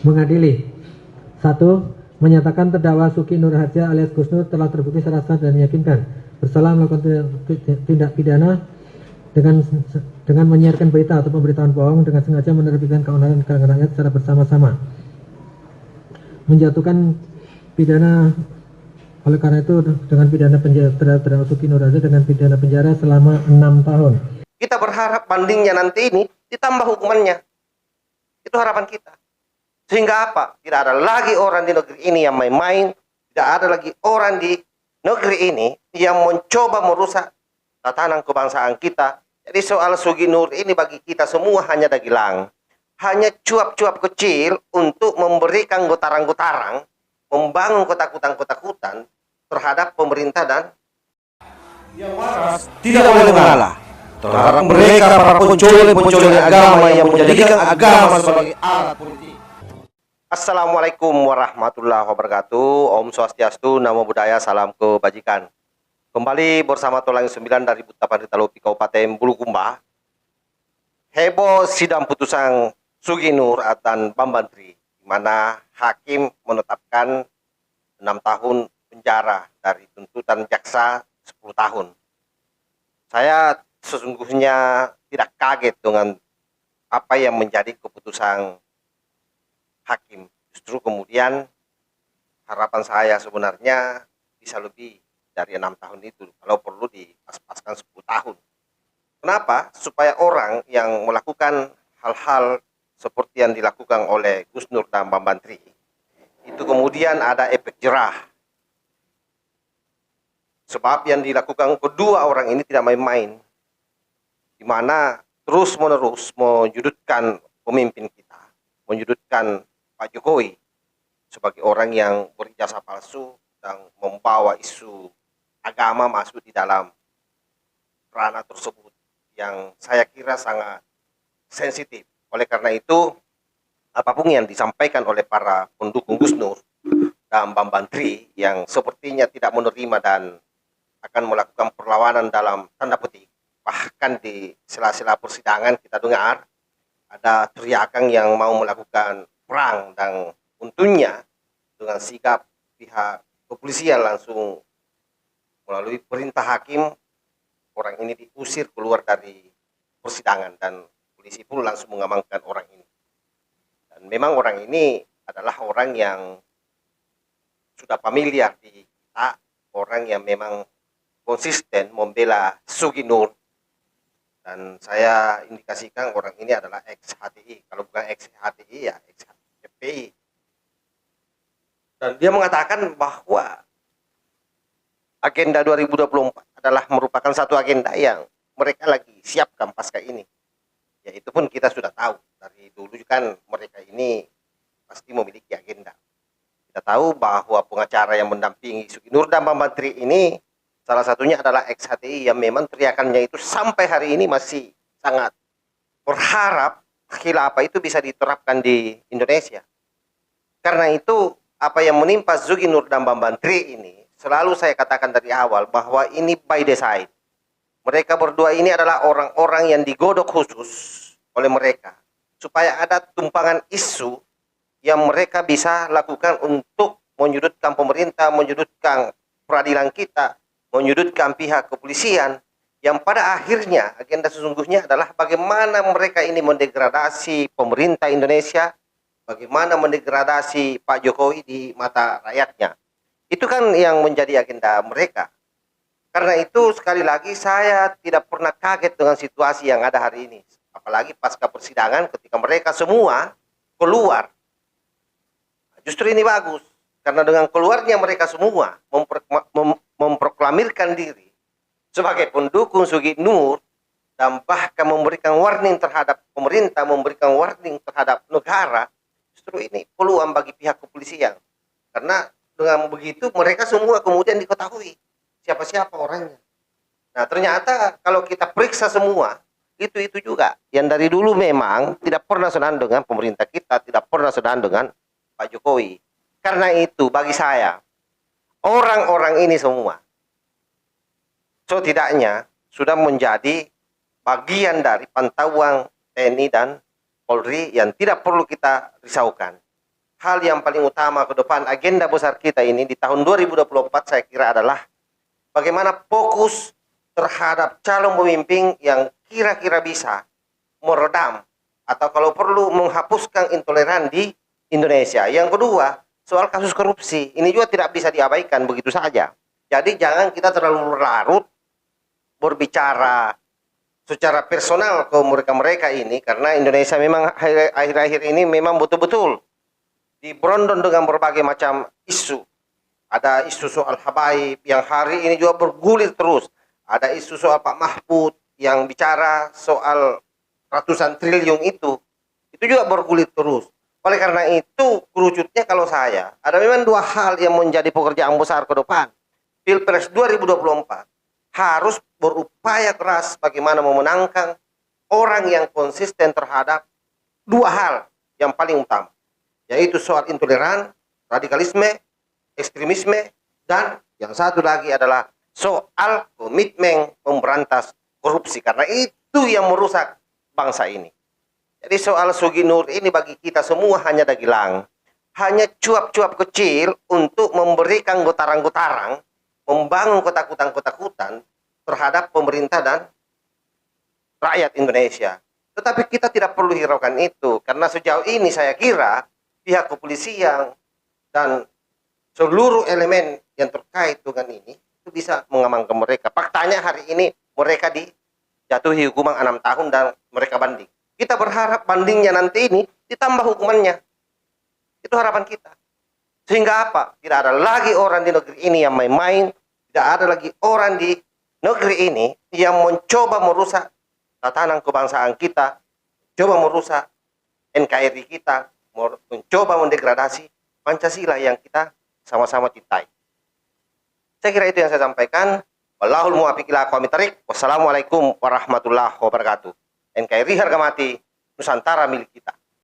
mengadili. 1. Menyatakan terdakwa Suki Nur Harja alias Gus Nur telah terbukti secara sah dan meyakinkan bersalah melakukan tindak pidana dengan menyiarkan berita atau pemberitahuan bohong dengan sengaja menerbitkan keonaran di kalangan rakyat secara bersama-sama. Menjatuhkan pidana oleh karena itu dengan pidana penjara terhadap Suki Nur Harja dengan pidana penjara selama 6 tahun. Kita berharap bandingnya nanti ini ditambah hukumannya. Itu harapan kita. Sehingga apa? Tidak ada lagi orang di negeri ini yang main-main. Tidak ada lagi orang di negeri ini yang mencoba merusak tatanan kebangsaan kita. Jadi soal Sugi Nur ini bagi kita semua hanya dagelang. Hanya cuap-cuap kecil untuk memberikan gotarang-gotarang, membangun ketakutan-ketakutan terhadap pemerintah dan yang waras tidak boleh mengalah terhadap mereka para pencoleng-pencoleng agama yang menjadikan agama sebagai alat politik. Assalamualaikum warahmatullahi wabarakatuh. Om Swastiastu, Namo Buddhaya, salam kebajikan. Kembali bersama Tolang 9 dari Butapan Ritalopi Kabupaten Bulukumba. Heboh sidang putusan Sugi Nur dan Bambantri, di mana hakim menetapkan 6 tahun penjara dari tuntutan jaksa 10 tahun. Saya sesungguhnya tidak kaget dengan apa yang menjadi keputusan hakim. Justru kemudian harapan saya sebenarnya bisa lebih dari 6 tahun itu, kalau perlu dipas-paskan 10 tahun. Kenapa? Supaya orang yang melakukan hal-hal seperti yang dilakukan oleh Gus Nur dan Bambantri itu kemudian ada efek jerah. Sebab yang dilakukan kedua orang ini tidak main-main, di mana terus-menerus menyudutkan pemimpin kita, menyudutkan Pak Jokowi sebagai orang yang berijazah palsu dan membawa isu agama masuk di dalam ranah tersebut yang saya kira sangat sensitif. Oleh karena itu, apapun yang disampaikan oleh para pendukung Gus Nur dan Bambantri yang sepertinya tidak menerima dan akan melakukan perlawanan dalam tanda petik, bahkan di sela-sela persidangan kita dengar ada teriakan yang mau melakukan perang, dan untungnya dengan sikap pihak kepolisian langsung melalui perintah hakim orang ini diusir keluar dari persidangan dan polisi pun langsung mengamankan orang ini. Dan memang orang ini adalah orang yang sudah familiar di kita, orang yang memang konsisten membela Sugi Nur. Dan saya indikasikan orang ini adalah ex-HTI, kalau bukan ex-HTI ya ex-FPI. Dan dia mengatakan bahwa agenda 2024 adalah merupakan satu agenda yang mereka lagi siapkan pasca ini. Ya itu pun kita sudah tahu, dari dulu kan mereka ini pasti memiliki agenda. Kita tahu bahwa pengacara yang mendampingi Sugi Nur dan Bambantri ini salah satunya adalah ex-HTI yang memang teriakannya itu sampai hari ini masih sangat berharap khilafah itu bisa diterapkan di Indonesia. Karena itu apa yang menimpa Sugi Nur dan Bambantri ini selalu saya katakan dari awal bahwa ini by design. Mereka berdua ini adalah orang-orang yang digodok khusus oleh mereka supaya ada tumpangan isu yang mereka bisa lakukan untuk menyudutkan pemerintah, menyudutkan peradilan kita, menyudutkan pihak kepolisian, yang pada akhirnya agenda sesungguhnya adalah bagaimana mereka ini mendegradasi pemerintah Indonesia, bagaimana mendegradasi Pak Jokowi di mata rakyatnya. Itu kan yang menjadi agenda mereka. Karena itu sekali lagi saya tidak pernah kaget dengan situasi yang ada hari ini. Apalagi pasca persidangan ketika mereka semua keluar. Justru ini bagus. Karena dengan keluarnya mereka semua memproklamirkan diri sebagai pendukung Sugi Nur dan bahkan memberikan warning terhadap pemerintah, memberikan warning terhadap negara. Justru ini peluang bagi pihak kepolisian. Karena dengan begitu mereka semua kemudian diketahui siapa-siapa orangnya. Nah ternyata kalau kita periksa semua itu juga yang dari dulu memang tidak pernah senang dengan pemerintah kita, tidak pernah senang dengan Pak Jokowi. Karena itu bagi saya orang-orang ini semua setidaknya sudah menjadi bagian dari pantauan TNI dan Polri yang tidak perlu kita risaukan. hal yang paling utama ke depan agenda besar kita ini di tahun 2024 saya kira adalah bagaimana fokus terhadap calon pemimpin yang kira-kira bisa meredam atau kalau perlu menghapuskan intoleran di Indonesia. Yang kedua, soal kasus korupsi ini juga tidak bisa diabaikan begitu saja. Jadi jangan kita terlalu larut berbicara secara personal ke mereka-mereka ini, karena Indonesia memang akhir-akhir ini memang betul-betul diberondong dengan berbagai macam isu. Ada isu soal Habaib yang hari ini juga bergulir terus. Ada isu soal Pak Mahfud yang bicara soal ratusan triliun itu juga bergulir terus. Oleh karena itu, kerucutnya kalau saya, ada memang dua hal yang menjadi pekerjaan besar ke depan. Pilpres 2024 harus berupaya keras bagaimana memenangkan orang yang konsisten terhadap dua hal yang paling utama, yaitu soal intoleran, radikalisme, ekstremisme, dan yang satu lagi adalah soal komitmen memberantas korupsi, karena itu yang merusak bangsa ini. Jadi soal Sugi Nur ini bagi kita semua hanya dagelang, hanya cuap-cuap kecil untuk memberikan gotarang-gotarang, membangun ketakutan-ketakutan terhadap pemerintah dan rakyat Indonesia. Tetapi kita tidak perlu hiraukan itu, karena sejauh ini saya kira pihak kepolisian dan seluruh elemen yang terkait dengan ini itu bisa mengamankan mereka. Faktanya hari ini mereka dijatuhi hukuman 6 tahun dan mereka banding. Kita berharap bandingnya nanti ini ditambah hukumannya. Itu harapan kita. Sehingga apa? Tidak ada lagi orang di negeri ini yang main-main. Tidak ada lagi orang di negeri ini yang mencoba merusak tatanan kebangsaan kita, coba merusak NKRI kita, mencoba mendegradasi Pancasila yang kita sama-sama cintai. Saya kira itu yang saya sampaikan. Wallahul muwaffiq ila aqwamit thariq. Wassalamualaikum warahmatullahi wabarakatuh. NKRI harga mati, Nusantara milik kita.